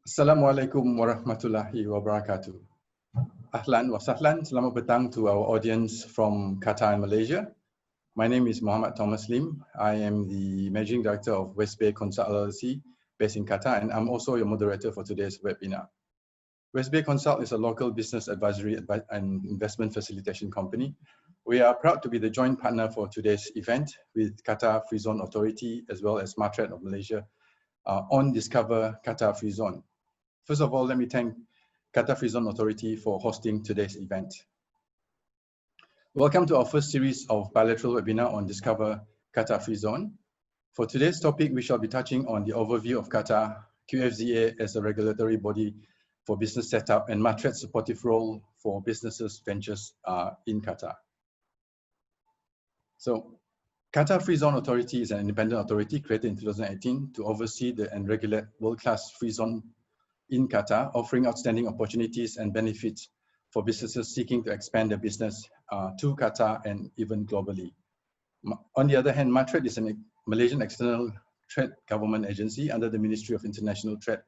Assalamualaikum warahmatullahi wabarakatuh. Ahlan wa sahlan, selamat petang to our audience from Qatar and Malaysia. My name is Muhammad Thomas Lim. I am the Managing Director of West Bay Consult LLC based in Qatar, and I'm also your moderator for today's webinar. West Bay Consult is a local business advisory and investment facilitation company. We are proud to be the joint partner for today's event with Qatar Free Zone Authority as well as Matrade of Malaysia on Discover Qatar Free Zone. First of all, let me thank Qatar Free Zone Authority for hosting today's event. Welcome to our first series of bilateral webinar on Discover Qatar Free Zone. For today's topic, we shall be touching on the overview of Qatar, QFZA as a regulatory body for business setup, and Matrade's supportive role for businesses ventures in Qatar. So, Qatar Free Zone Authority is an independent authority created in 2018 to oversee and regulate world-class free zone in Qatar, offering outstanding opportunities and benefits for businesses seeking to expand their business to Qatar and even globally. On the other hand, Matrade is a Malaysian external trade government agency under the Ministry of International Trade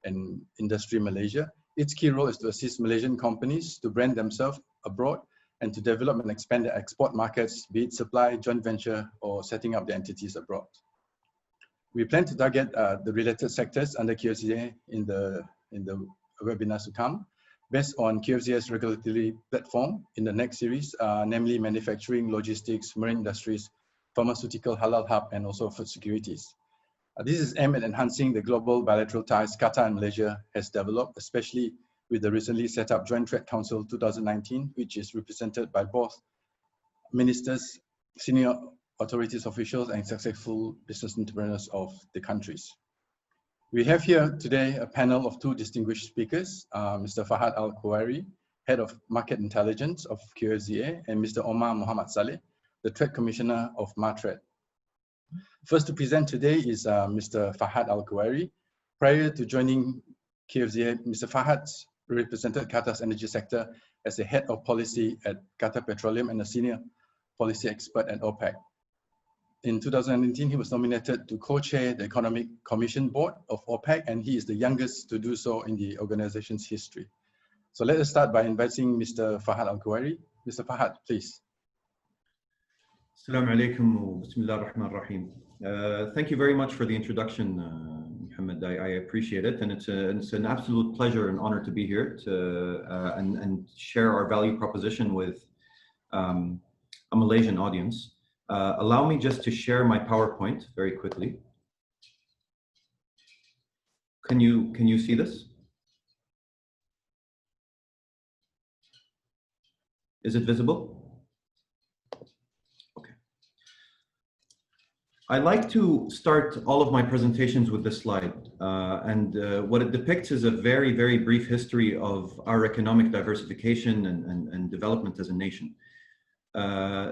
and Industry Malaysia. Its key role is to assist Malaysian companies to brand themselves abroad and to develop and expand their export markets, be it supply, joint venture, or setting up their entities abroad. We plan to target the related sectors under QFZA in the webinars to come, based on QFZA's regulatory platform in the next series, namely manufacturing, logistics, marine industries, pharmaceutical, halal hub, and also food securities. This is aimed at enhancing the global bilateral ties Qatar and Malaysia has developed, especially with the recently set up Joint Trade Council 2019, which is represented by both ministers, senior authorities officials, and successful business entrepreneurs of the countries. We have here today a panel of two distinguished speakers, Mr. Fahad Al-Kuwairi, Head of Market Intelligence of QFZA, and Mr. Omar Muhammad Saleh, the Trade Commissioner of Matrade. First to present today is Mr. Fahad Al-Kuwairi. Prior to joining QFZA, Mr. Fahad represented Qatar's energy sector as the head of policy at Qatar Petroleum and a senior policy expert at OPEC. In 2019, he was nominated to co-chair the Economic Commission Board of OPEC, and he is the youngest to do so in the organization's history. So let us start by inviting Mr. Fahad Al-Kuwairi. Mr. Fahad, please. Assalamu alaikum wa bismillah ar-Rahman ar-Rahim. Thank you very much for the introduction, Muhammad. I appreciate it, and it's an absolute pleasure and honor to be here to and share our value proposition with a Malaysian audience. Allow me just to share my PowerPoint very quickly. Can you see this? Is it visible? Okay. I like to start all of my presentations with this slide, and what it depicts is a very, very brief history of our economic diversification and development as a nation.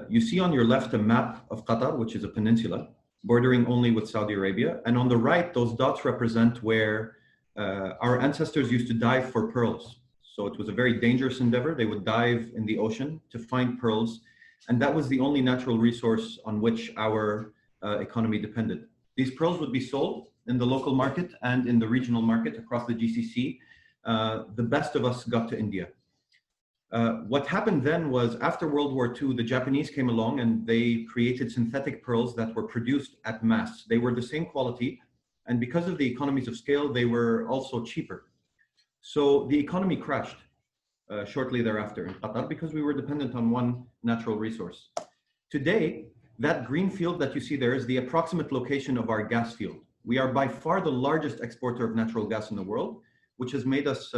You see on your left a map of Qatar, which is a peninsula, bordering only with Saudi Arabia. And on the right, those dots represent where our ancestors used to dive for pearls. So it was a very dangerous endeavor. They would dive in the ocean to find pearls. And that was the only natural resource on which our economy depended. These pearls would be sold in the local market and in the regional market across the GCC. The best of us got to India. What happened then was, after World War II, the Japanese came along and they created synthetic pearls that were produced at mass. They were the same quality, and because of the economies of scale, they were also cheaper. So the economy crashed shortly thereafter in Qatar because we were dependent on one natural resource. Today, that green field that you see there is the approximate location of our gas field. We are by far the largest exporter of natural gas in the world, which has made us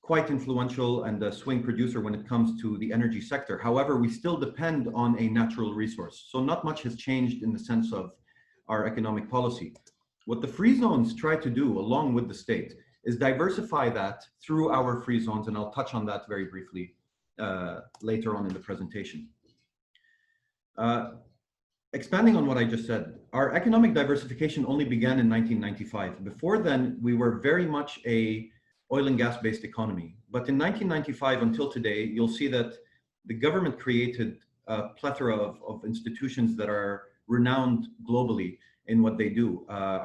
quite influential and a swing producer when it comes to the energy sector. However, we still depend on a natural resource. So not much has changed in the sense of our economic policy. What the free zones try to do, along with the state, is diversify that through our free zones, and I'll touch on that very briefly later on in the presentation. Expanding on what I just said, our economic diversification only began in 1995. Before then, we were very much a oil and gas based economy. But in 1995 until today, you'll see that the government created a plethora of institutions that are renowned globally in what they do.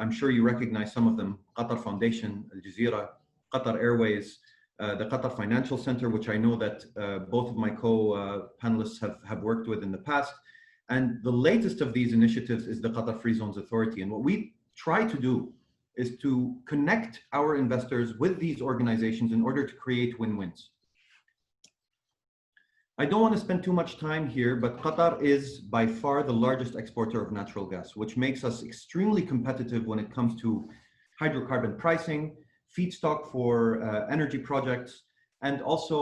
I'm sure you recognize some of them: Qatar Foundation, Al Jazeera, Qatar Airways, the Qatar Financial Center, which I know that both of my co-panelists have worked with in the past. And the latest of these initiatives is the Qatar Free Zones Authority. And what we try to do is to connect our investors with these organizations in order to create win-wins. I don't want to spend too much time here, but Qatar is by far the largest exporter of natural gas, which makes us extremely competitive when it comes to hydrocarbon pricing, feedstock for energy projects, and also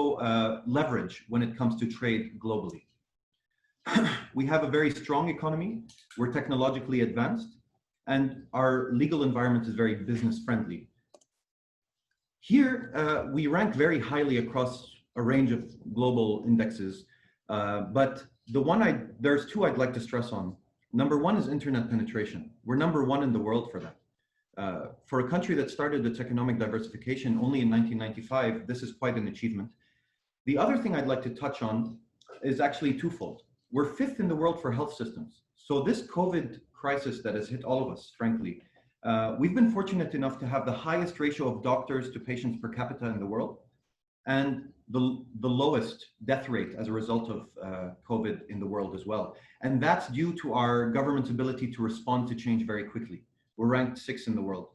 leverage when it comes to trade globally. We have a very strong economy, we're technologically advanced, and our legal environment is very business friendly. Here, we rank very highly across a range of global indexes, but there's two I'd like to stress on. Number one is internet penetration. We're number one in the world for that. For a country that started its economic diversification only in 1995, this is quite an achievement. The other thing I'd like to touch on is actually twofold. We're fifth in the world for health systems. So this COVID crisis that has hit all of us, frankly, we've been fortunate enough to have the highest ratio of doctors to patients per capita in the world, and the lowest death rate as a result of COVID in the world as well. And that's due to our government's ability to respond to change very quickly. We're ranked 6th in the world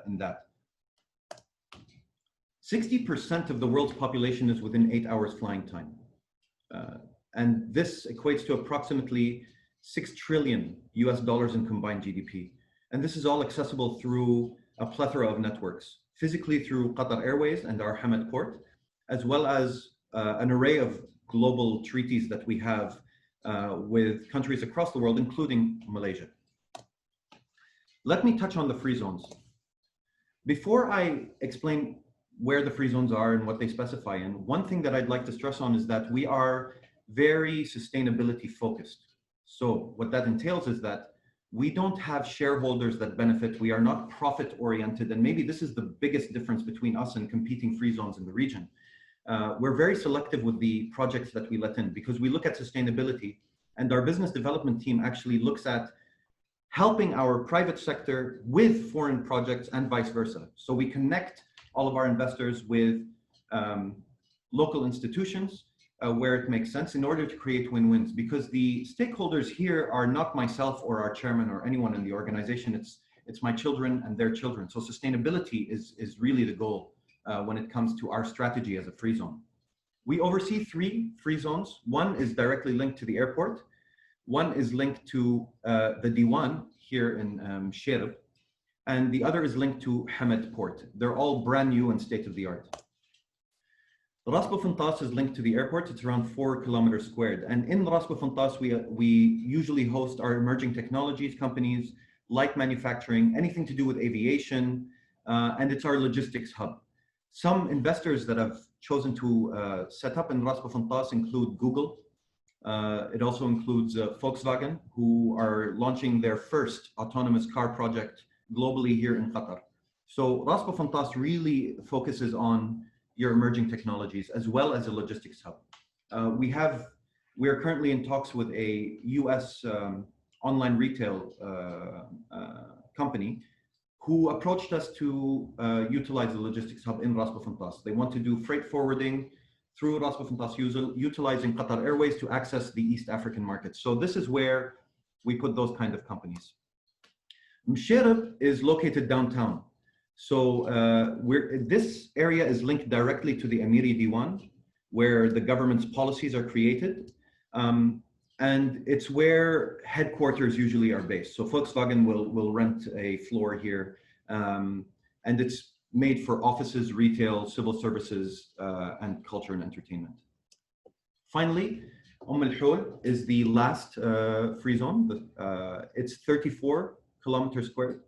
in that. 60% of the world's population is within 8 hours flying time. And this equates to approximately $6 trillion in combined GDP. And this is all accessible through a plethora of networks, physically through Qatar Airways and our Hamad port, as well as an array of global treaties that we have with countries across the world, including Malaysia. Let me touch on the free zones. Before I explain where the free zones are and what they specify in, one thing that I'd like to stress on is that we are very sustainability focused. So what that entails is that we don't have shareholders that benefit. We are not profit oriented. And maybe this is the biggest difference between us and competing free zones in the region. We're very selective with the projects that we let in because we look at sustainability, and our business development team actually looks at helping our private sector with foreign projects and vice versa. So we connect all of our investors with local institutions where it makes sense in order to create win-wins, because the stakeholders here are not myself or our chairman or anyone in the organization. It's my children and their children. So sustainability is really the goal when it comes to our strategy as a free zone. We oversee 3 free zones. One is directly linked to the airport. One is linked to the Diwan here in Sherab, and the other is linked to Hamad Port. They're all brand new and state-of-the-art. Ras Bufontas is linked to the airport. It's around 4 kilometers squared. And in Ras Bufontas, we usually host our emerging technologies companies, light manufacturing, anything to do with aviation, and it's our logistics hub. Some investors that have chosen to set up in Ras Bufontas include Google. It also includes Volkswagen, who are launching their first autonomous car project globally here in Qatar. So Ras Bufontas really focuses on your emerging technologies as well as a logistics hub. We are currently in talks with a US online retail company who approached us to utilize the logistics hub in Ras Bufontas. They want to do freight forwarding through Ras Bufontas utilizing Qatar Airways to access the East African market. So this is where we put those kind of companies. Msherab is located downtown. So this area is linked directly to the Amiri Diwan, where the government's policies are created. And it's where headquarters usually are based. So Volkswagen will rent a floor here, and it's made for offices, retail, civil services, and culture and entertainment. Finally, Al Hol is the last free zone. It's 34 kilometers squared.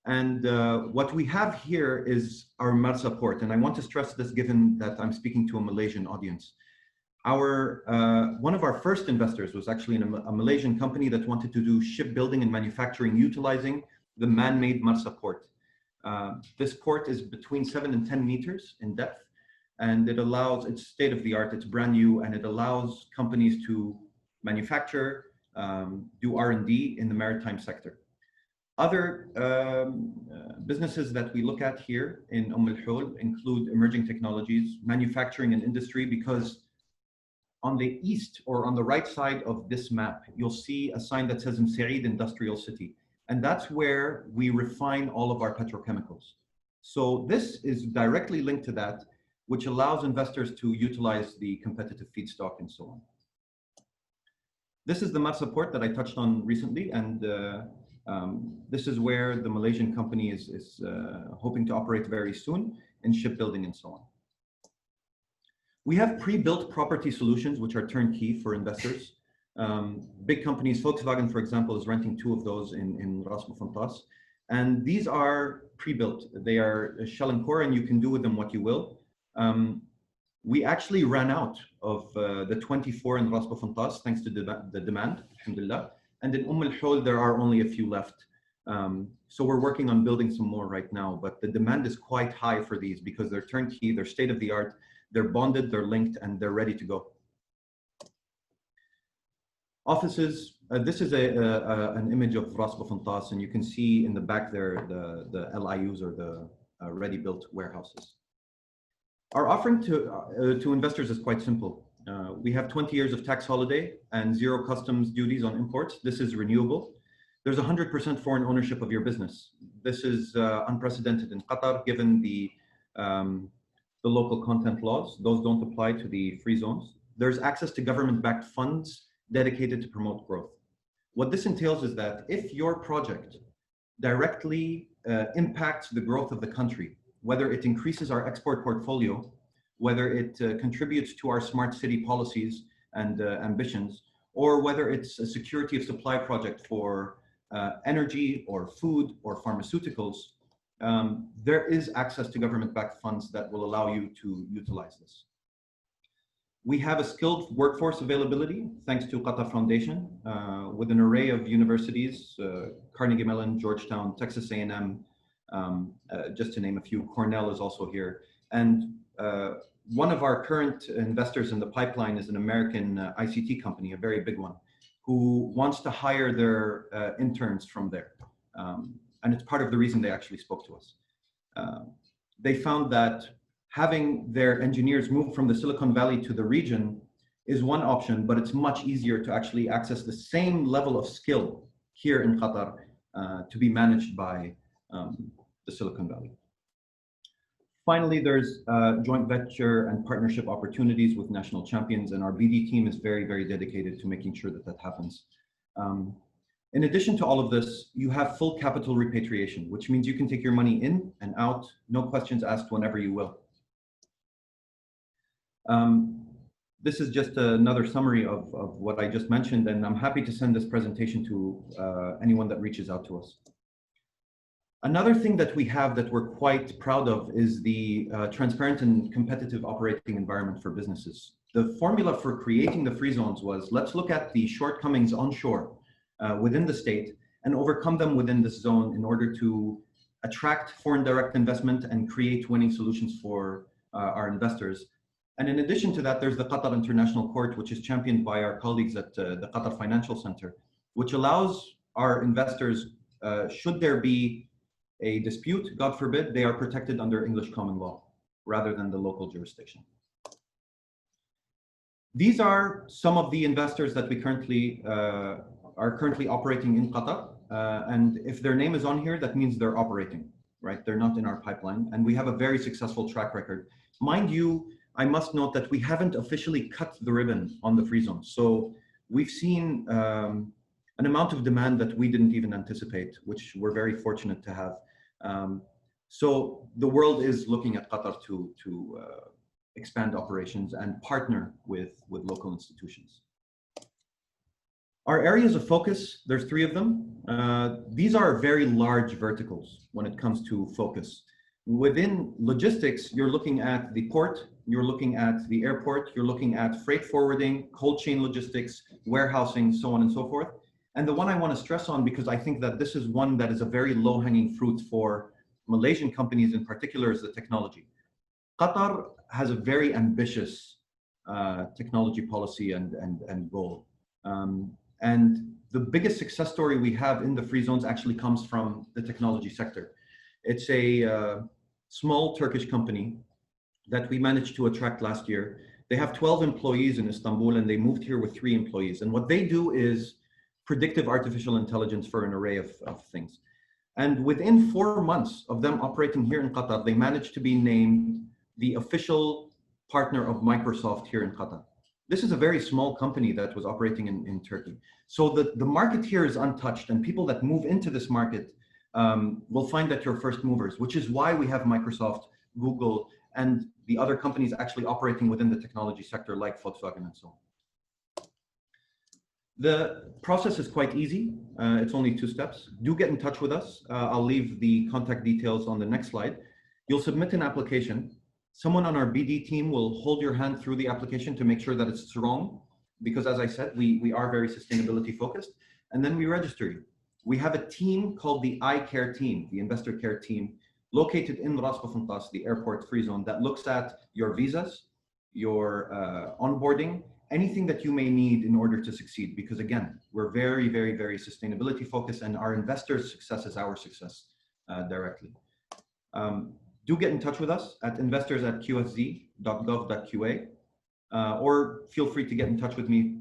And what we have here is our Marsa port. And I want to stress this given that I'm speaking to a Malaysian audience. One of our first investors was actually a Malaysian company that wanted to do shipbuilding and manufacturing utilizing the man-made Marsa port. This port is between 7 and 10 meters in depth, and it's state-of-the-art, it's brand new, and it allows companies to manufacture, do R&D in the maritime sector. Other businesses that we look at here in Al Hol include emerging technologies, manufacturing and industry, because on the east or on the right side of this map, you'll see a sign that says Msaid Industrial City. And that's where we refine all of our petrochemicals. So this is directly linked to that, which allows investors to utilize the competitive feedstock and so on. This is the Marsa port that I touched on recently, and this is where the Malaysian company is hoping to operate very soon in shipbuilding and so on. We have pre-built property solutions, which are turnkey for investors. Big companies, Volkswagen, for example, is renting 2 of those in Ras Bufontas. And these are pre-built. They are shell and core, and you can do with them what you will. We actually ran out of the 24 in Ras Bufontas, thanks to the demand, alhamdulillah. And in Al Hol, there are only a few left. So we're working on building some more right now, but the demand is quite high for these because they're turnkey, they're state-of-the-art, they're bonded, they're linked, and they're ready to go. Offices, this is an image of Ras Bufontas, and you can see in the back there the LIUs, or the ready-built warehouses. Our offering to investors is quite simple. We have 20 years of tax holiday and 0 customs duties on imports. This is renewable. There's 100% foreign ownership of your business. This is unprecedented in Qatar, given the local content laws. Those don't apply to the free zones. There's access to government-backed funds dedicated to promote growth. What this entails is that if your project directly impacts the growth of the country, whether it increases our export portfolio, whether it contributes to our smart city policies and ambitions, or whether it's a security of supply project for energy or food or pharmaceuticals, there is access to government-backed funds that will allow you to utilize this. We have a skilled workforce availability thanks to Qatar Foundation with an array of universities, Carnegie Mellon, Georgetown, Texas A&M, just to name a few. Cornell is also here. And one of our current investors in the pipeline is an American ICT company, a very big one, who wants to hire their interns from there. And it's part of the reason they actually spoke to us. They found that having their engineers move from the Silicon Valley to the region is one option, but it's much easier to actually access the same level of skill here in Qatar to be managed by the Silicon Valley. Finally, there's joint venture and partnership opportunities with national champions, and our BD team is very, very dedicated to making sure that that happens. In addition to all of this, you have full capital repatriation, which means you can take your money in and out, no questions asked, whenever you will. This is just another summary of what I just mentioned, and I'm happy to send this presentation to anyone that reaches out to us. Another thing that we have that we're quite proud of is the transparent and competitive operating environment for businesses. The formula for creating the free zones was, let's look at the shortcomings onshore within the state and overcome them within this zone in order to attract foreign direct investment and create winning solutions for our investors. And in addition to that, there's the Qatar International Court, which is championed by our colleagues at the Qatar Financial Center, which allows our investors, should there be a dispute, God forbid, they are protected under English common law rather than the local jurisdiction. These are some of the investors that we are currently operating in Qatar. And if their name is on here, that means they're operating, right? They're not in our pipeline. And we have a very successful track record. Mind you, I must note that we haven't officially cut the ribbon on the free zone. So we've seen an amount of demand that we didn't even anticipate, which we're very fortunate to have. So the world is looking at Qatar to expand operations and partner with local institutions. Our areas of focus, there's 3 of them. These are very large verticals when it comes to focus. Within logistics, you're looking at the port, you're looking at the airport, you're looking at freight forwarding, cold chain logistics, warehousing, so on and so forth. And the one I want to stress on, because I think that this is one that is a very low-hanging fruit for Malaysian companies in particular, is the technology. Qatar has a very ambitious technology policy and goal. And the biggest success story we have in the free zones actually comes from the technology sector. It's a small Turkish company that we managed to attract last year. They have 12 employees in Istanbul, and they moved here with 3 employees. And what they do is predictive artificial intelligence for an array of things. And within 4 months of them operating here in Qatar, they managed to be named the official partner of Microsoft here in Qatar. This is a very small company that was operating in Turkey. So the market here is untouched, and people that move into this market will find that you're first movers, which is why we have Microsoft, Google, and the other companies actually operating within the technology sector like Volkswagen and so on. The process is quite easy. It's only 2 steps. Do get in touch with us. I'll leave the contact details on the next slide. You'll submit an application. Someone on our BD team will hold your hand through the application to make sure that it's strong, because as I said, we are very sustainability focused, and then we register you. We have a team called the iCare team, the investor care team, located in Ras Bufontas, the airport free zone, that looks at your visas, your onboarding, anything that you may need in order to succeed. Because again, we're very, very, very sustainability focused, and our investors' success is our success directly. Do get in touch with us at investors@qfz.gov.qa, or feel free to get in touch with me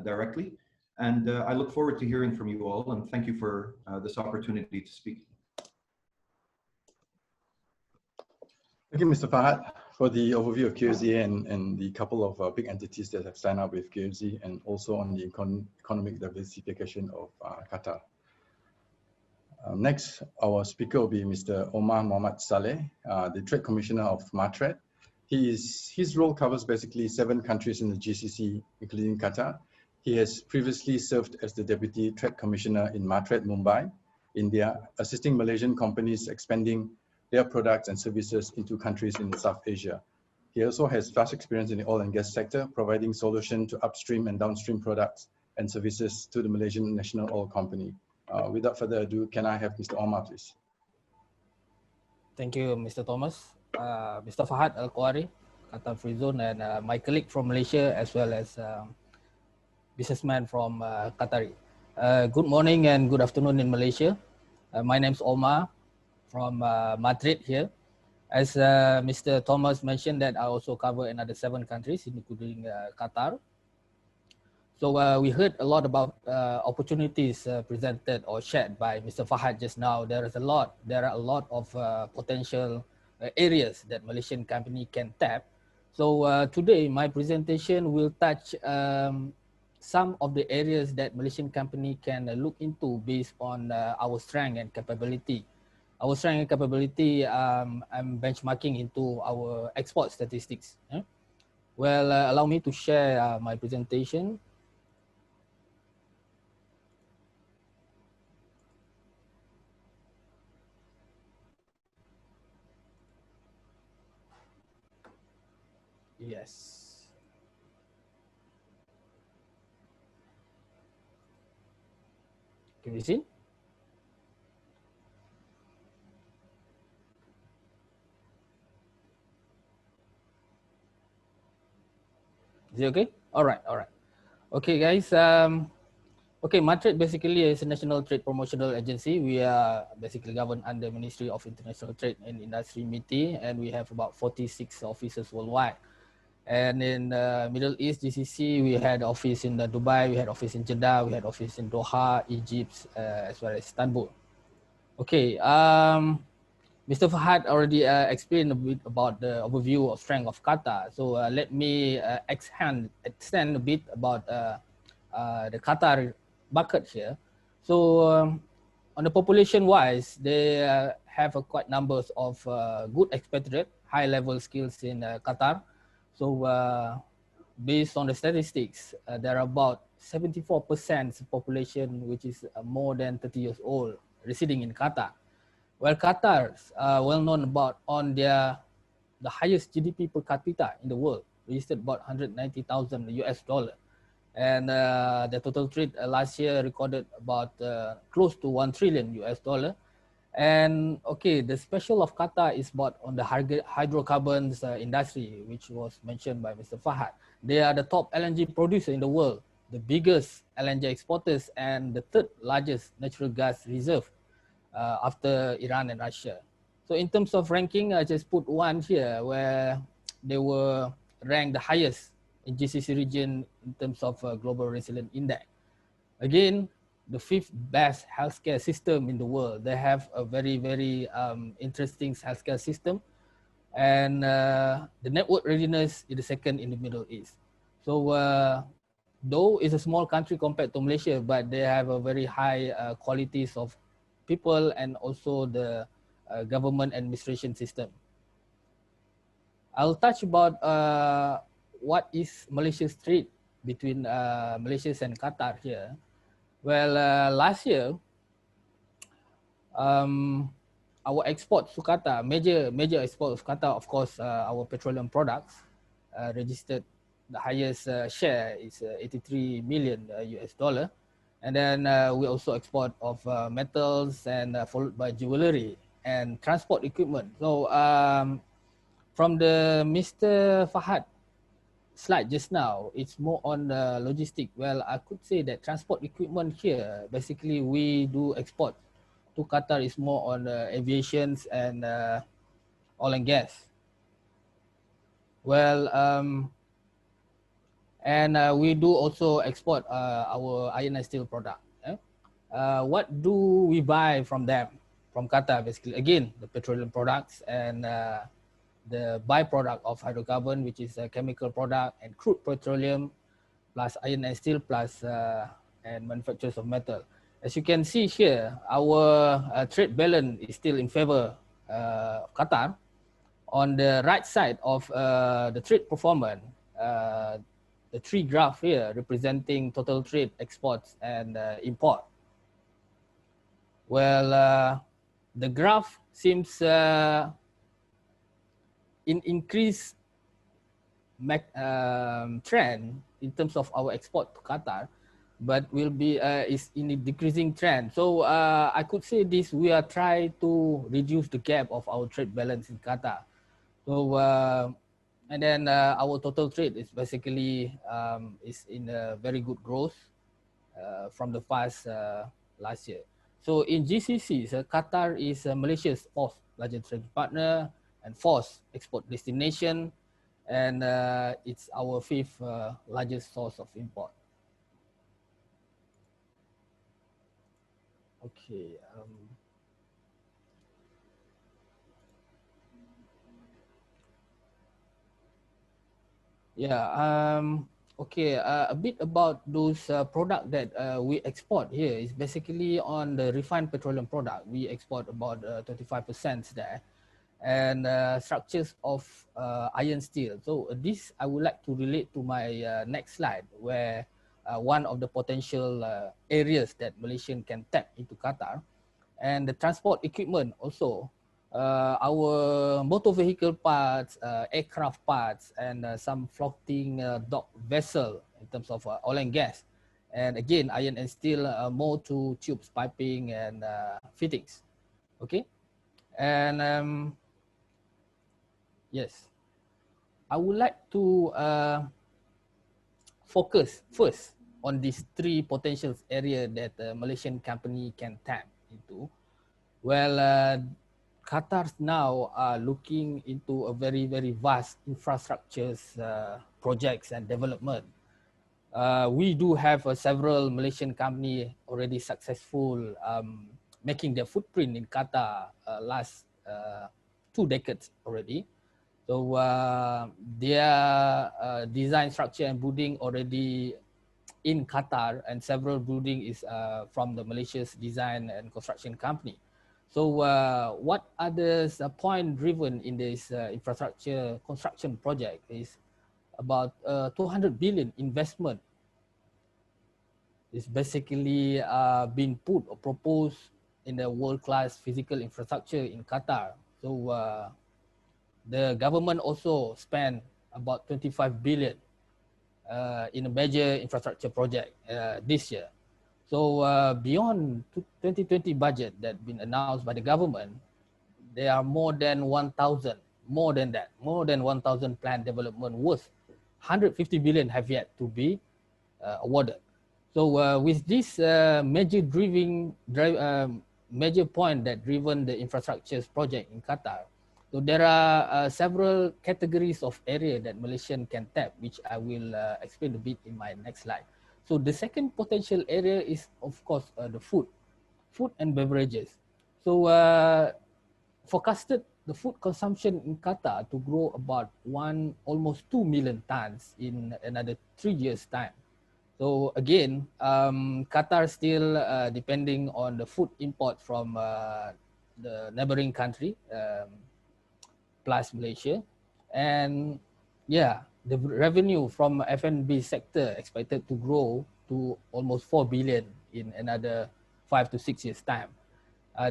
directly. And I look forward to hearing from you all, and thank you for this opportunity to speak. Thank you, Mr. Fahad, for the overview of QFZA and the couple of big entities that have signed up with QFZ, and also on the economic diversification of Qatar. Next, our speaker will be Mr. Omar Mohamed Saleh, the Trade Commissioner of Matrade. His role covers basically 7 countries in the GCC, including Qatar. He has previously served as the Deputy Trade Commissioner in Matrade, Mumbai, India, assisting Malaysian companies expanding their products and services into countries in South Asia. He also has vast experience in the oil and gas sector, providing solutions to upstream and downstream products and services to the Malaysian National Oil Company. Without further ado, can I have Mr. Omar, please? Thank you, Mr. Thomas. Mr. Fahad Al-Qawari, Qatar Free Zone, and my colleague from Malaysia, as well as businessman from Qatari. Good morning and good afternoon in Malaysia. My name is Omar from Matrade here. As Mr. Thomas mentioned, that I also cover another 7 countries, including Qatar. So we heard a lot about opportunities presented or shared by Mr. Fahad just now. There are a lot of potential areas that Malaysian company can tap. So today my presentation will touch some of the areas that Malaysian company can look into based on our strength and capability. Our strength and capability, I'm benchmarking into our export statistics. Well, allow me to share my presentation. Yes. Can you see? Is it okay? All right. Okay, guys. Okay, Matrade basically is a national trade promotional agency. We are basically governed under Ministry of International Trade and Industry (MITI), and we have about 46 offices worldwide. And in Middle East, GCC, we had office in Dubai, we had office in Jeddah, we had office in Doha, Egypt, as well as Istanbul. Okay, Mr. Fahad already explained a bit about the overview of strength of Qatar. So let me extend a bit about the Qatar bucket here. So on the population-wise, they have quite numbers of good expatriate, high-level skills in Qatar. So based on the statistics, there are about 74% population which is more than 30 years old residing in Qatar. Well, Qatar is well known on the highest GDP per capita in the world, registered about $190,000 US. And the total trade last year recorded about close to $1 trillion US. And okay, the special of Qatar is about on the hydrocarbons industry, which was mentioned by Mr. Fahad. They are the top LNG producer in the world. the biggest LNG exporters and the third largest natural gas reserve after Iran and Russia. So in terms of ranking, I just put one here where they were ranked the highest in GCC region in terms of Global Resilience Index. Again, the fifth best healthcare system in the world. They have a very, very interesting healthcare system, and the network readiness is the second in the Middle East. So though it's a small country compared to Malaysia, but they have a very high qualities of people and also the government administration system. I'll touch about what is Malaysia's trade between Malaysia and Qatar here. Well, last year, our exports to Qatar, major exports to Qatar, of course, our petroleum products registered the highest share is 83 million US dollar. And then we also export of metals and followed by jewelry and transport equipment. So from the Mr. Fahad slide just now, it's more on the logistic. Well, I could say that transport equipment here, basically we do export to Qatar is more on aviations and oil and gas. Well, and we do also export our iron and steel product. What do we buy from them, from Qatar basically? Again, the petroleum products and the byproduct of hydrocarbon, which is a chemical product and crude petroleum, plus iron and steel, plus and manufacturers of metal. As you can see here, our trade balance is still in favor of Qatar. On the right side of the trade performance, the three graphs here representing total trade, exports, and import. Well, the graph seems in increased trend in terms of our export to Qatar, but will be is in a decreasing trend. So I could say this: we are trying to reduce the gap of our trade balance in Qatar. So and then our total trade is basically is in a very good growth from the past last year. So in GCC, Qatar is Malaysia's fourth largest trading partner and fourth export destination, and it's our fifth largest source of import. Okay. Yeah. Okay. A bit about those products that we export here is basically on the refined petroleum product. We export about 25% there, and structures of iron steel. So this I would like to relate to my next slide, where one of the potential areas that Malaysian can tap into Qatar, and the transport equipment also. Our motor vehicle parts, aircraft parts, and some floating dock vessel in terms of oil and gas. And again, iron and steel, more to tubes, piping, and fittings. Okay, and yes, I would like to focus first on these three potential areas that the Malaysian company can tap into. Well, Qatar now are looking into a very, very vast infrastructures projects and development. We do have several Malaysian companies already successful making their footprint in Qatar last 2 decades already. So their design, structure, and building already in Qatar, and several building is from the Malaysia's design and construction company. So what are the point driven in this infrastructure construction project is about 200 billion investment is basically being put or proposed in the world-class physical infrastructure in Qatar. So the government also spent about 25 billion in a major infrastructure project this year. So beyond 2020 budget that been announced by the government, there are more than 1,000, more than that, more than 1,000 planned development worth 150 billion have yet to be awarded. So with this major major point that driven the infrastructure project in Qatar, so there are several categories of area that Malaysian can tap, which I will explain a bit in my next slide. So the second potential area is, of course, the food and beverages. So forecasted the food consumption in Qatar to grow about almost 2 million tons in another 3 years' time. So again, Qatar still depending on the food import from the neighboring country, plus Malaysia. And yeah, the revenue from F&B sector expected to grow to almost 4 billion in another 5 to 6 years' time.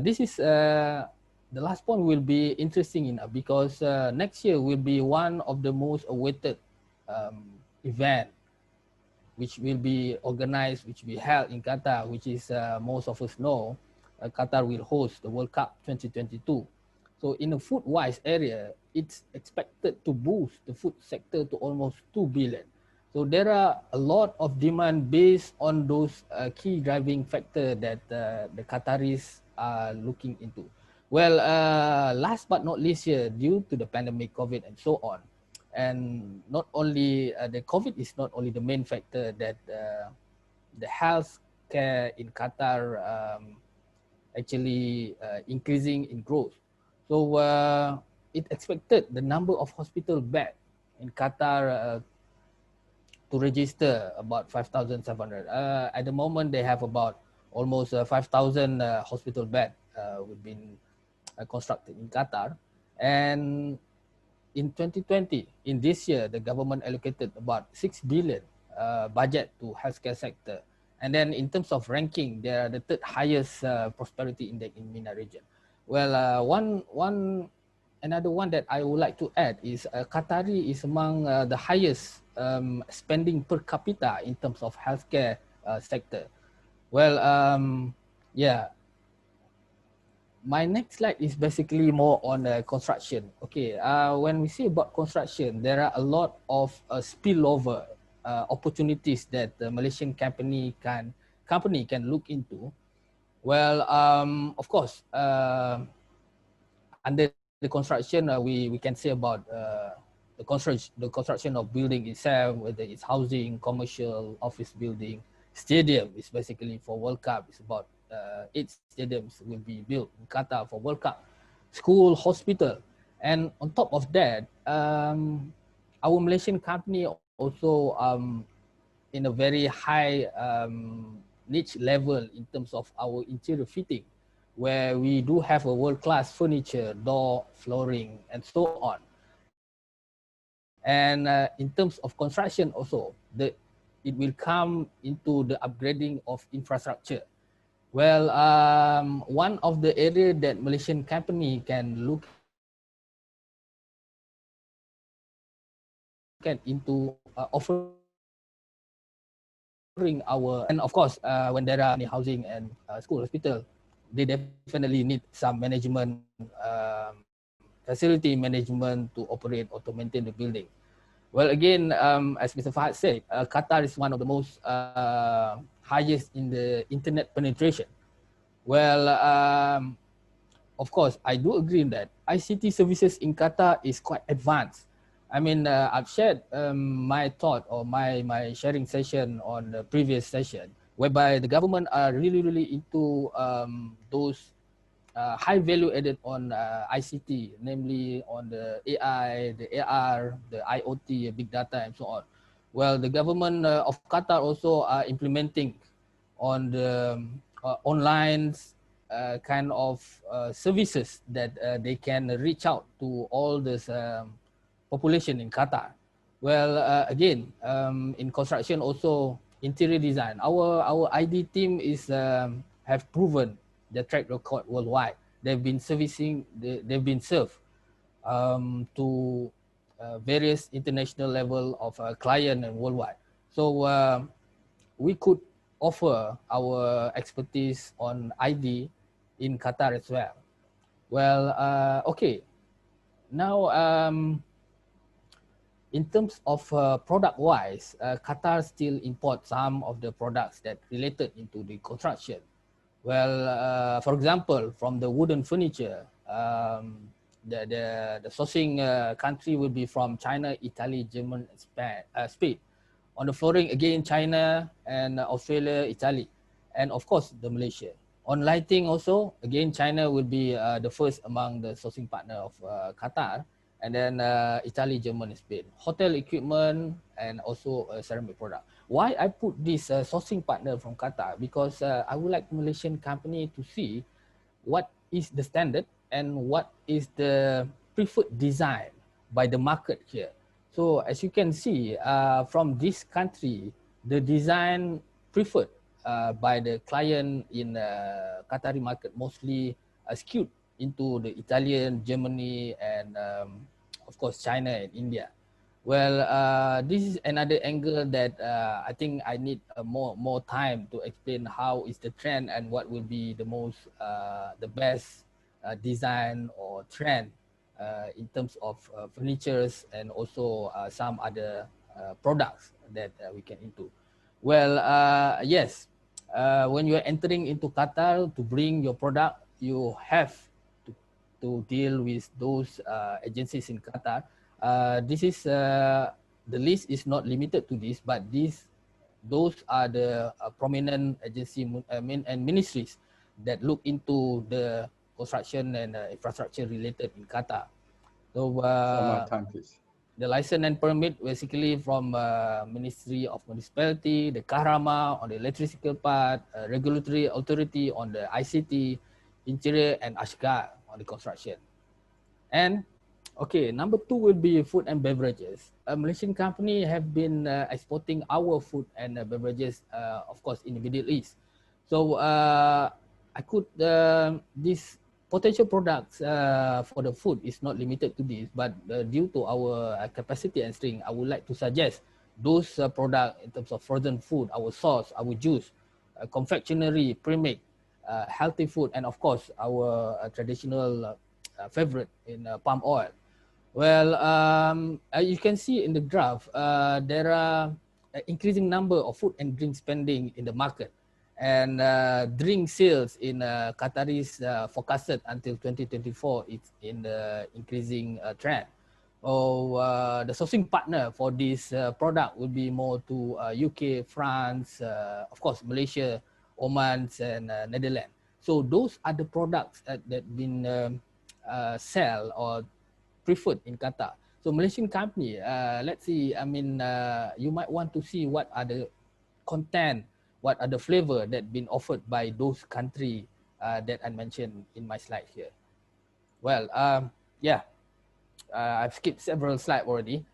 This is the last point will be interesting enough because next year will be one of the most awaited event which will be organized, which will be held in Qatar, which is most of us know, Qatar will host the World Cup 2022. So in a food-wise area, it's expected to boost the food sector to almost 2 billion. So there are a lot of demand based on those key driving factor that the Qataris are looking into. Well, last but not least here, due to the pandemic, COVID and so on, and not only the COVID is not only the main factor that the health care in Qatar actually increasing in growth. So it expected the number of hospital bed in Qatar to register about 5,700. At the moment, they have about almost 5,000 hospital bed been constructed in Qatar. And in 2020, in this year, the government allocated about 6 billion budget to healthcare sector. And then in terms of ranking, they are the third highest prosperity index in MENA region. Well, another one that I would like to add is Qatari is among the highest spending per capita in terms of healthcare sector. Well, yeah. My next slide is basically more on construction. Okay, when we say about construction, there are a lot of spillover opportunities that the Malaysian company can look into. Well, of course, under the construction, we can say about the construction of building itself, whether it's housing, commercial, office building, stadium is basically for World Cup. It's about 8 stadiums will be built in Qatar for World Cup, school, hospital. And on top of that, our Malaysian company also in a very high niche level in terms of our interior fitting, where we do have a world-class furniture, door, flooring, and so on. And in terms of construction also, it will come into the upgrading of infrastructure. Well, one of the areas that Malaysian company can look at into offering our, and of course, when there are any housing and school, hospital, they definitely need some management, facility management to operate or to maintain the building. Well, again, as Mr. Fahad said, Qatar is one of the most highest in the internet penetration. Well, of course, I do agree that ICT services in Qatar is quite advanced. I mean, I've shared my thought or my sharing session on the previous session, whereby the government are really into those high value added on ICT, namely on the AI, the AR, the IoT, big data, and so on. Well, the government of Qatar also are implementing on the online kind of services that they can reach out to all this population in Qatar. Well, again, in construction also interior design. Our ID team is have proven the track record worldwide. They've been they've been served to various international level of client and worldwide. So we could offer our expertise on ID in Qatar as well. Well, okay. Now, in terms of product-wise, Qatar still imports some of the products that related into the construction. Well, for example, from the wooden furniture, the sourcing country will be from China, Italy, Germany, Spain. On the flooring, again, China and Australia, Italy, and of course, the Malaysia. On lighting also, again, China will be the first among the sourcing partner of Qatar, and then Italy, Germany, Spain. Hotel equipment and also ceramic product. Why I put this sourcing partner from Qatar? Because I would like Malaysian company to see what is the standard and what is the preferred design by the market here. So as you can see from this country, the design preferred by the client in Qatari market mostly skewed into the Italian, Germany, and of course China and India. Well, this is another angle that I think I need more time to explain how is the trend and what will be the most, the best design or trend in terms of furnitures and also some other products that we can into. Well, yes, when you are entering into Qatar to bring your product, you have to deal with those agencies in Qatar. This is the list is not limited to this, but those are the prominent agency and ministries that look into the construction and infrastructure related in Qatar. So time, please. The license and permit basically from Ministry of Municipality, the Kahrama on the electrical part, regulatory authority on the ICT, interior, and Ashgar on the construction. And okay, number 2 will be food and beverages. A Malaysian company have been exporting our food and beverages, of course, in the Middle East. So I could, these potential products for the food is not limited to this, but due to our capacity and strength, I would like to suggest those products in terms of frozen food, our sauce, our juice, confectionery, pre-made, healthy food, and of course, our traditional favorite in palm oil. Well, you can see in the graph, there are an increasing number of food and drink spending in the market, and drink sales in Qataris forecasted until 2024, it's in the increasing trend. The sourcing partner for this product will be more to UK, France, of course, Malaysia, Oman, and Netherlands. So those are the products that been sell or preferred in Qatar. So Malaysian company, let's see, I mean, you might want to see what are the content, what are the flavor that been offered by those country that I mentioned in my slide here. Well, yeah, I've skipped several slides already.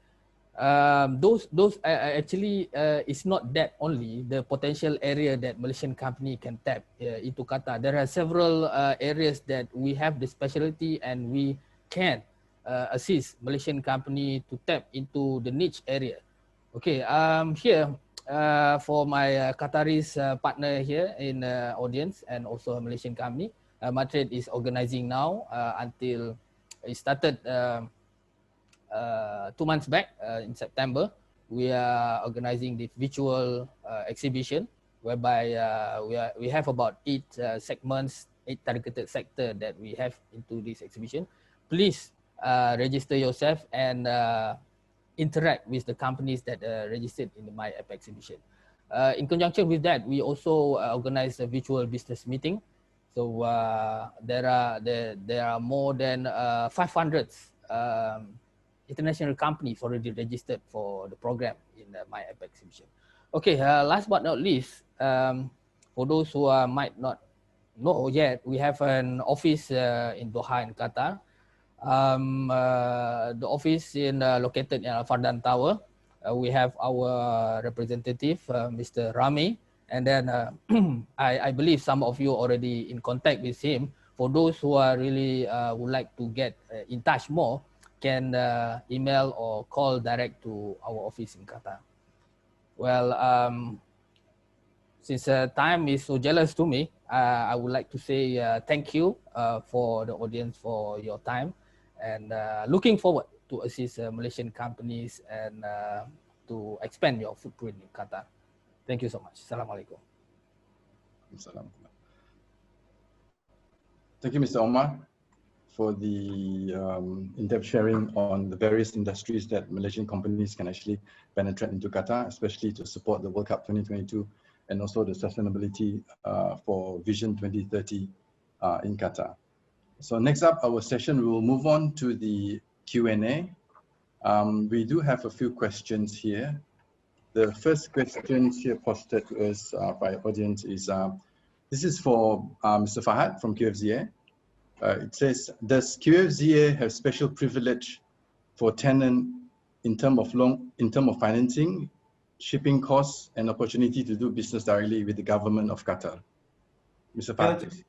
Those actually is not that only the potential area that Malaysian company can tap into Qatar. There are several areas that we have the specialty and we can assist Malaysian company to tap into the niche area. Okay, here for my Qataris partner here in audience and also a Malaysian company, Matrade is organizing now until it started 2 months back in September. We are organizing the virtual exhibition whereby we have about 8 segments, 8 targeted sector that we have into this exhibition. Please register yourself and interact with the companies that registered in the My App exhibition. In conjunction with that, we also organize a virtual business meeting. So there are more than 500 international companies already registered for the program in the My App exhibition. Okay, last but not least, for those who might not know yet, we have an office in Doha in Qatar. The office in located in Al Fardan Tower. We have our representative, Mr. Rami, and then I believe some of you already in contact with him. For those who are really would like to get in touch more, can email or call direct to our office in Qatar. Well, since time is so jealous to me, I would like to say thank you for the audience for your time. and looking forward to assist Malaysian companies and to expand your footprint in Qatar. Thank you so much. Assalamualaikum. Thank you, Mr. Omar, for the in-depth sharing on the various industries that Malaysian companies can actually penetrate into Qatar, especially to support the World Cup 2022 and also the sustainability for Vision 2030 in Qatar. So next up, our session, we will move on to the Q&A. We do have a few questions here. The first question here posted to us by audience is, this is for Mr. Fahad from QFZA. It says, does QFZA have special privilege for tenant in terms of financing, shipping costs, and opportunity to do business directly with the government of Qatar? Mr. Fahad.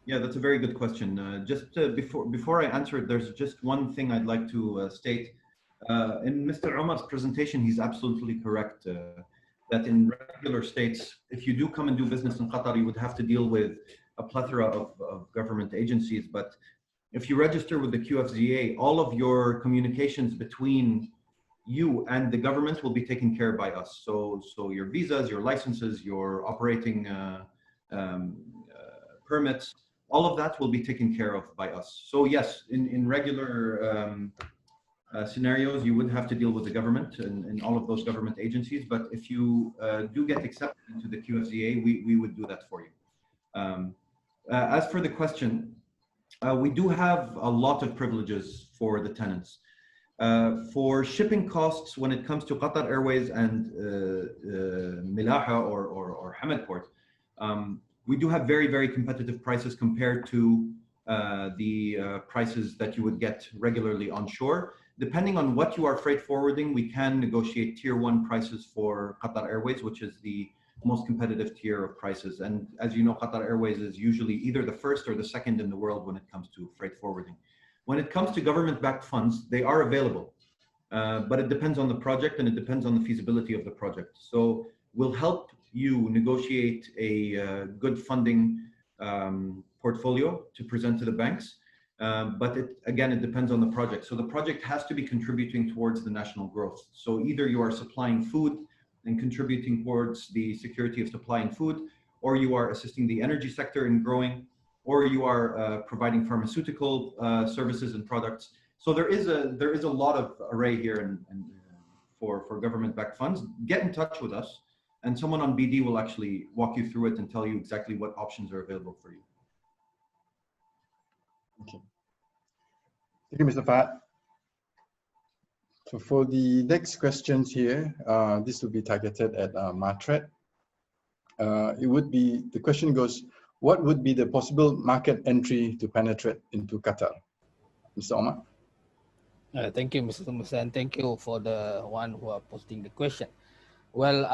Yeah, that's a very good question. Before I answer it, there's just one thing I'd like to state. In Mr. Omar's presentation, he's absolutely correct that in regular states, if you do come and do business in Qatar, you would have to deal with a plethora of government agencies. But if you register with the QFZA, all of your communications between you and the government will be taken care of by us. So your visas, your licenses, your operating permits, all of that will be taken care of by us. So yes, in regular scenarios, you would have to deal with the government and all of those government agencies. But if you do get accepted into the QFZA, we would do that for you. As for the question, we do have a lot of privileges for the tenants. For shipping costs, when it comes to Qatar Airways and Milaha or Hamad Port, we do have very, very competitive prices compared to the prices that you would get regularly on shore. Depending on what you are freight forwarding, we can negotiate tier 1 prices for Qatar Airways, which is the most competitive tier of prices. And as you know, Qatar Airways is usually either the first or the second in the world when it comes to freight forwarding. When it comes to government-backed funds, they are available, but it depends on the project and it depends on the feasibility of the project. So we'll help you negotiate a good funding portfolio to present to the banks. But again, it depends on the project. So the project has to be contributing towards the national growth. So either you are supplying food and contributing towards the security of supplying food, or you are assisting the energy sector in growing, or you are providing pharmaceutical services and products. So there is a lot of array here and for government-backed funds. Get in touch with us, and someone on BD will actually walk you through it and tell you exactly what options are available for you. Okay. Thank you, Mr. Fahad. So for the next questions here, this will be targeted at Matrade. The question goes, what would be the possible market entry to penetrate into Qatar? Mr. Omar? Thank you, Mr. Musa, and thank you for the one who are posting the question. Well,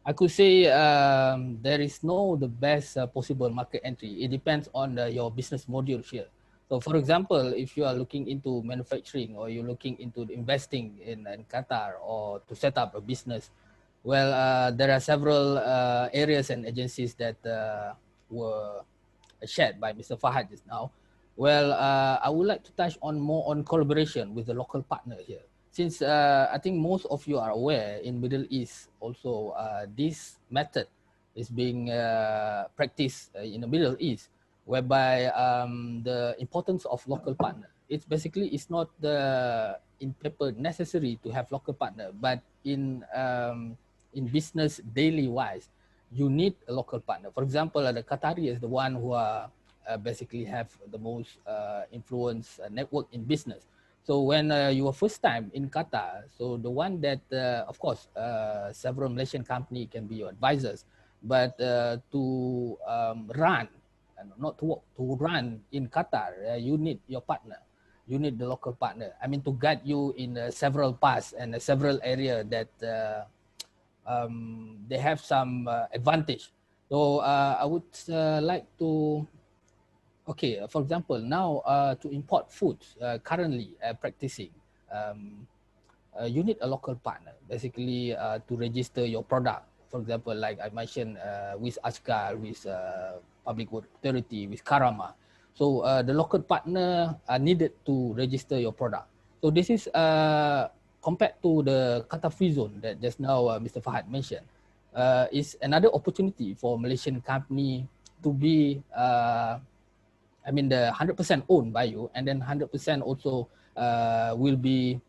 I could say there is no the best possible market entry. It depends on your business module here. So for example, if you are looking into manufacturing or you're looking into investing in Qatar or to set up a business, well, there are several areas and agencies that were shared by Mr. Fahad just now. Well, I would like to touch on more on collaboration with the local partner here. Since I think most of you are aware in Middle East also this method is being practiced in the Middle East, whereby the importance of local partner. It's basically, it's not in paper necessary to have local partner, but in business daily wise, you need a local partner. For example, the Qatari is the one who are basically have the most influence network in business. So when you are first time in Qatar, so the one that, of course, several Malaysian company can be your advisors, but to run, not to work, to run in Qatar, you need your partner. You need the local partner. I mean, to guide you in several paths and several areas that they have some advantage. So I would like to, okay, for example, now to import foods, currently practicing, you need a local partner, basically to register your product. For example, like I mentioned with Ashkar, with Public Works Authority, with Karama. So the local partner are needed to register your product. So this is compared to the Qatar Free Zone that just now Mr. Fahad mentioned, is another opportunity for Malaysian company to be, I mean, the 100% owned by you, and then 100% also will be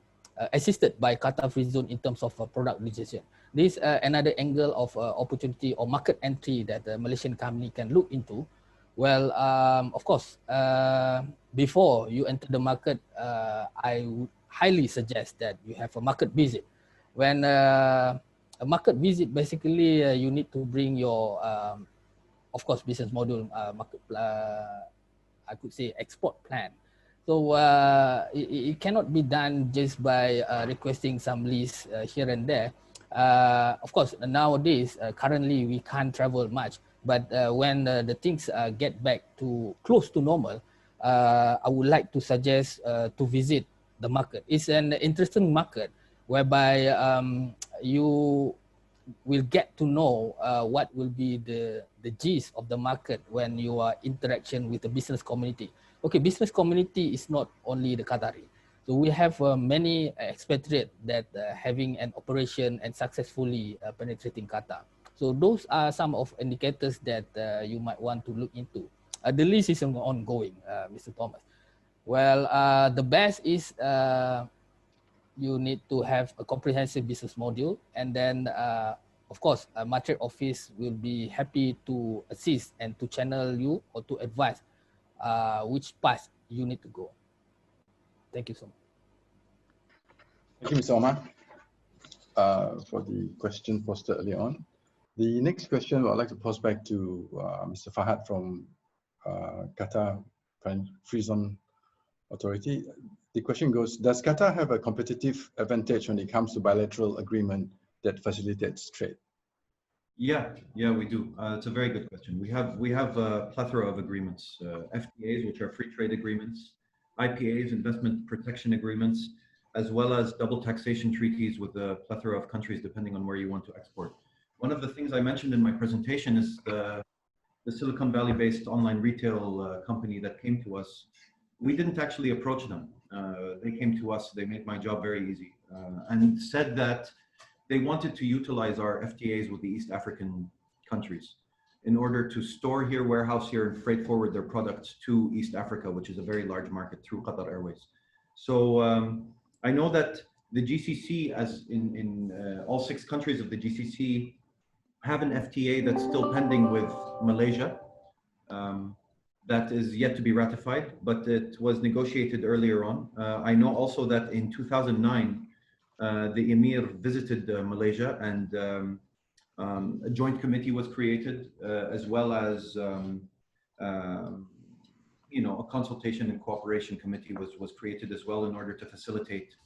assisted by Qatar Free Zone in terms of product registration. This is another angle of opportunity or market entry that the Malaysian company can look into. Well, of course, before you enter the market, I would highly suggest that you have a market visit. When a market visit, basically you need to bring your, of course, business model, market, I could say export plan. So it cannot be done just by requesting some lease here and there. Of course, nowadays, currently we can't travel much, but when the things get back to close to normal, I would like to suggest to visit the market. It's an interesting market whereby you will get to know what will be the gist of the market when you are interaction with the business community. Okay, business community is not only the Qatari. So we have many expatriates that having an operation and successfully penetrating Qatar. So those are some of indicators that you might want to look into. The list is ongoing, Mr. Thomas. Well, the best is you need to have a comprehensive business module, and then of course, a Matrade office will be happy to assist and to channel you or to advise which path you need to go. Thank you so much. Thank you, Mr. Omar, for the question posted earlier on. The next question I'd like to pose back to Mr. Fahad from Qatar Free Zone Authority. The question goes, does Qatar have a competitive advantage when it comes to bilateral agreement that facilitates trade? Yeah, we do. It's a very good question. We have a plethora of agreements, FTAs, which are free trade agreements, IPAs, investment protection agreements, as well as double taxation treaties with a plethora of countries, depending on where you want to export. One of the things I mentioned in my presentation is the Silicon Valley-based online retail company that came to us. We didn't actually approach them. They came to us, they made my job very easy, and said that they wanted to utilize our FTAs with the East African countries in order to store here, warehouse here, and freight forward their products to East Africa, which is a very large market, through Qatar Airways. So I know that the GCC, as in all 6 countries of the GCC, have an FTA that's still pending with Malaysia. That is yet to be ratified, but it was negotiated earlier on. I know also that in 2009, the Emir visited Malaysia, and a joint committee was created, as well as a consultation and cooperation committee was created as well in order to facilitate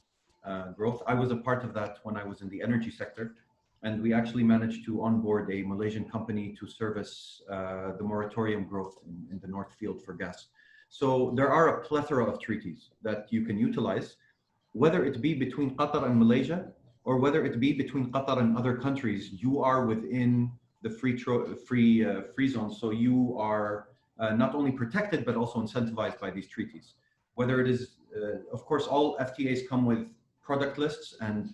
growth. I was a part of that when I was in the energy sector, and we actually managed to onboard a Malaysian company to service the moratorium growth in the North Field for gas. So there are a plethora of treaties that you can utilize, whether it be between Qatar and Malaysia, or whether it be between Qatar and other countries. You are within the free zone, so you are not only protected, but also incentivized by these treaties. Whether it is, of course, all FTAs come with product lists and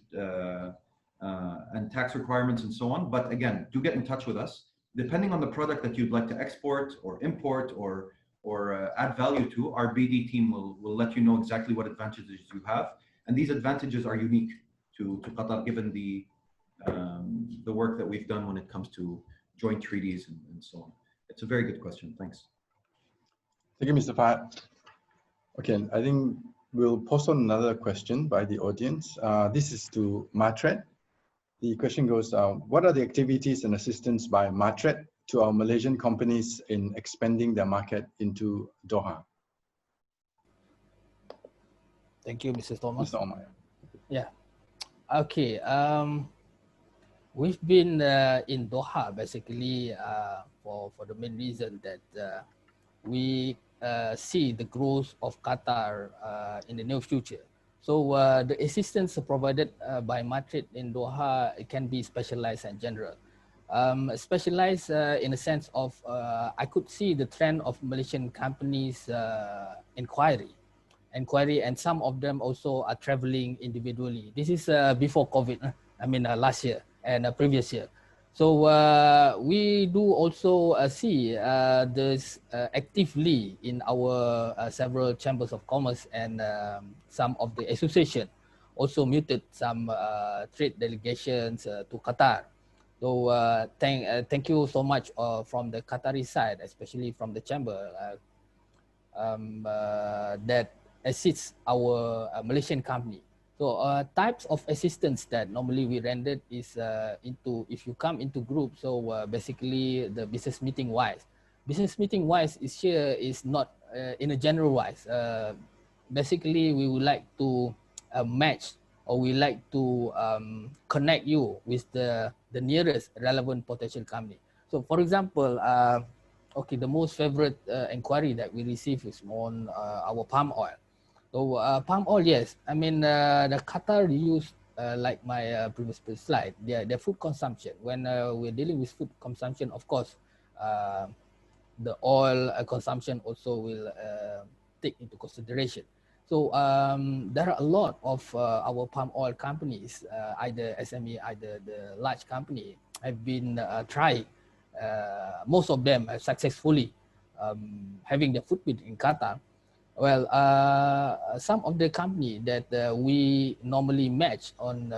tax requirements and so on. But again, do get in touch with us. Depending on the product that you'd like to export or import or add value to, our BD team will let you know exactly what advantages you have. And these advantages are unique to Qatar, given the work that we've done when it comes to joint treaties and so on. It's a very good question. Thanks. Thank you, Mr. Fahad. Okay, I think we'll post on another question by the audience. This is to Matrade. The question goes, what are the activities and assistance by Matrade to our Malaysian companies in expanding their market into Doha? Thank you, Mr. Thomas. Mr. Omar. Yeah. Okay. We've been in Doha basically for the main reason that we see the growth of Qatar in the near future. So the assistance provided by Matrade in Doha, it can be specialized and general. specialized in a sense of I could see the trend of Malaysian companies inquiry, and some of them also are traveling individually. This is before COVID, I mean last year and previous year. So we do also see this actively in our several chambers of commerce and some of the association also muted some trade delegations to Qatar. So thank you so much from the Qatari side, especially from the chamber that assists our Malaysian company. So types of assistance that normally we rendered is into, if you come into group, so basically the business meeting wise. Business meeting wise is here is not in a general wise. Basically we would like to match, or we like to connect you with the nearest relevant potential company. So for example, okay, the most favorite inquiry that we receive is on our palm oil. So palm oil, yes. I mean, the Qatar use, like my previous slide, their food consumption. When we're dealing with food consumption, of course, the oil consumption also will take into consideration. So there are a lot of our palm oil companies, either SME, either the large company, have been trying. Most of them have successfully having their footprint in Qatar. Well, some of the company that we normally match on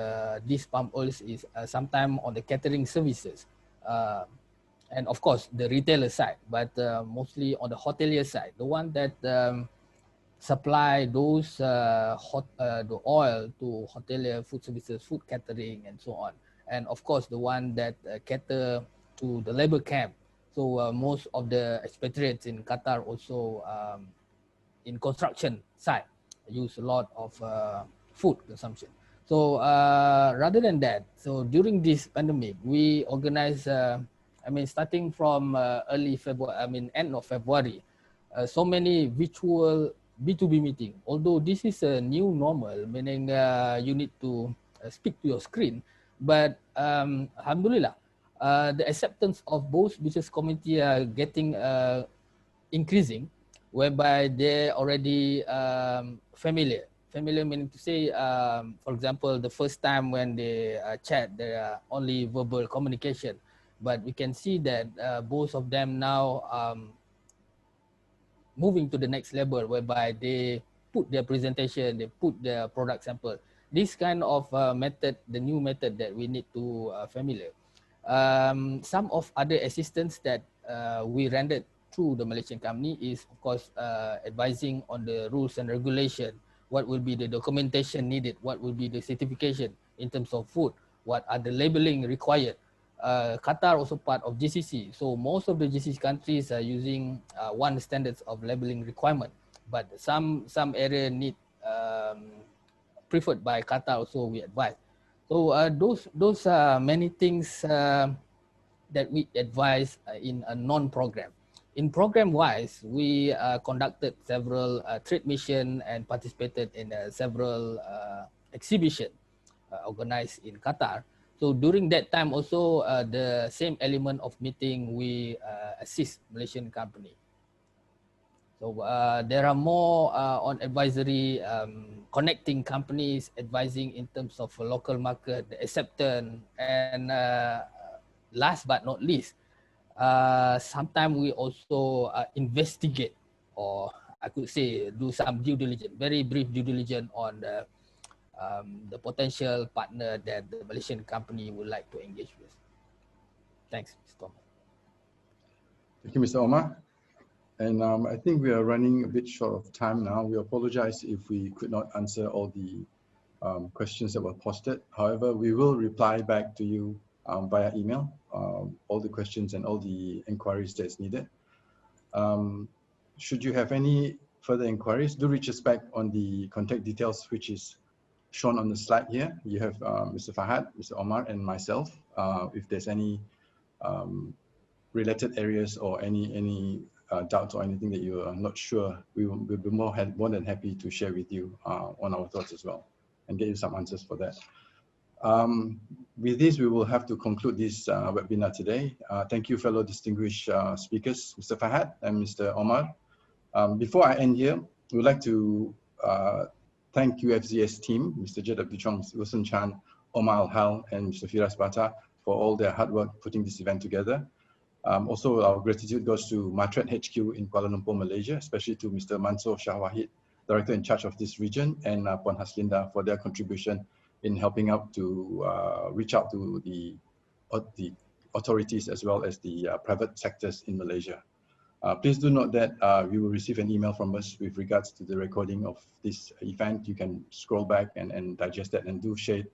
these palm oils is sometimes on the catering services, and of course the retailer side, but mostly on the hotelier side, the one that supply those the oil to hotelier, food services, food catering, and so on. And of course, the one that cater to the labor camp. So most of the expatriates in Qatar also in construction side use a lot of food consumption. So rather than that, so during this pandemic, we organize, I mean, starting from early February, I mean, end of February, so many virtual B2B meeting. Although this is a new normal, meaning you need to speak to your screen, but alhamdulillah, the acceptance of both business community are getting increasing, whereby they're already familiar. Familiar meaning to say, for example, the first time when they chat, there are only verbal communication, but we can see that both of them now moving to the next level, whereby they put their presentation, they put their product sample. This kind of method, the new method that we need to familiar. Some of other assistance that we rendered through the Malaysian company is, of course, advising on the rules and regulation, what will be the documentation needed, what will be the certification in terms of food, what are the labeling required. Qatar also part of GCC, so most of the GCC countries are using one standards of labeling requirement, but some area need preferred by Qatar also, we advise. So those are many things that we advise in a non-program. In program-wise, we conducted several trade mission and participated in several exhibition organized in Qatar. So during that time also, the same element of meeting, we assist Malaysian company. So there are more on advisory, connecting companies, advising in terms of local market, the acceptance, and last but not least, sometimes we also investigate, or I could say do some due diligence, very brief due diligence on the potential partner that the Malaysian company would like to engage with. Thanks, Mr. Omar. Thank you, Mr. Omar. And I think we are running a bit short of time now. We apologize if we could not answer all the questions that were posted. However, we will reply back to you via email, all the questions and all the inquiries that's needed. Should you have any further inquiries, do reach us back on the contact details, which is shown on the slide here. You have Mr. Fahad, Mr. Omar, and myself. If there's any related areas or any doubts or anything that you are not sure, we will be more than happy to share with you on our thoughts as well and get you some answers for that. With this, we will have to conclude this webinar today. Thank you, fellow distinguished speakers, Mr. Fahad and Mr. Omar. Before I end here, we would like to thank QFZS team, Mr. Jed Abdul Chong, Wilson Chan, Omar Al-Hal, and Mr. Firas Bata for all their hard work putting this event together. Also, our gratitude goes to Matrade HQ in Kuala Lumpur, Malaysia, especially to Mr. Mansoor Shah Wahid, Director in charge of this region, and Puan Haslinda for their contribution in helping out to reach out to the authorities as well as the private sectors in Malaysia. Please do note that you will receive an email from us with regards to the recording of this event. You can scroll back and digest that and do share it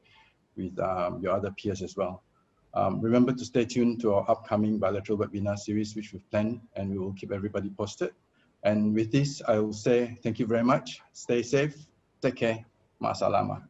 with your other peers as well. Remember to stay tuned to our upcoming bilateral webinar series, which we've planned, and we will keep everybody posted. And with this, I will say thank you very much. Stay safe. Take care. Ma'asalama.